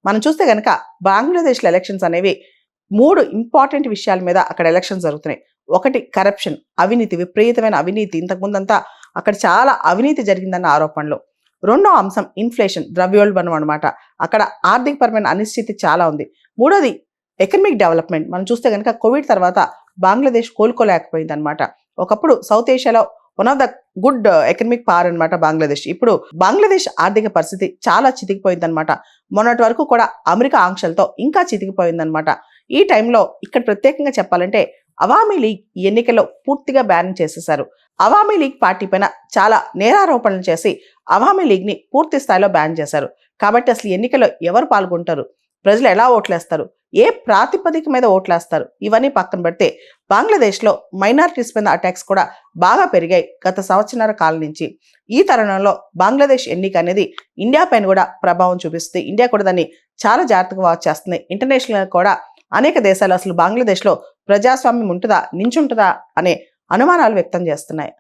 మనం చూస్తే గనక బంగ్లాదేశ్‌లో ఎలక్షన్స్ అనేవి 3 ఇంపార్టెంట్ విషయాల మీద అక్కడ ఎలక్షన్స్ జరుగుతున్నాయి. ఒకటి కరప్షన్, అవినీతి, విపరీతమైన అవినీతి. ఇంతకుముందంతా అక్కడ చాలా అవినీతి జరిగిందన్న ఆరోపణలు. రెండో అంశం ఇన్‌ఫ్లేషన్, ద్రవ్యోల్బణం అన్నమాట. అక్కడ ఆర్థికపరమైన అనిశ్చితి చాలా ఉంది. మూడోది ఎకనామిక్ డెవలప్‌మెంట్. మనం చూస్తే గనక కోవిడ్ తర్వాత బంగ్లాదేశ్ కోలుకోలేకపోయిందన్నమాట. ఒకప్పుడు సౌత్ ఏషియాలో one of the good economic power అన్నమాట బంగ్లాదేశ్. ఇప్పుడు బంగ్లాదేశ్ ఆర్థిక పరిస్థితి చాలా చితికిపోయిందన్నమాట. మొన్నటి వరకు కూడా అమెరికా ఆంక్షలతో ఇంకా చితికిపోయిందన్నమాట. ఈ టైంలో ఇక్కడ ప్రత్యేకంగా చెప్పాలంటే అవామీ లీగ్ ఈ ఎన్నికల్లో పూర్తిగా బ్యాన్ చేసేశారు. అవామీ లీగ్ పార్టీ పైన చాలా నేరారోపణలు చేసి అవామీ లీగ్‌ని పూర్తి స్థాయిలో బ్యాన్ చేశారు. కాబట్టి అసలు ఈ ఎన్నికల్లో ఎవరు పాల్గొంటారు? ప్రజలు ఎలా ఓట్లేస్తారు? ఏ ప్రాతిపదిక మీద ఓట్లేస్తారు? ఇవన్నీ పక్కన పెడితే బంగ్లాదేశ్‌లో మైనారిటీస్ పైన అటాక్స్ కూడా బాగా పెరిగాయి గత సంవత్సరాల కాలం నుంచి. ఈ తరుణంలో బంగ్లాదేశ్ ఎన్నిక అనేది ఇండియా పైన కూడా ప్రభావం చూపిస్తుంది. ఇండియా కూడా దాన్ని చాలా జాగ్రత్తగా వాచ్ చేస్తుంది. ఇంటర్నేషనల్‌గా కూడా అనేక దేశాలు అసలు బంగ్లాదేశ్‌లో ప్రజాస్వామ్యం ఉంటుందా, నించుంటుందా అనే అనుమానాలు వ్యక్తం చేస్తున్నాయి.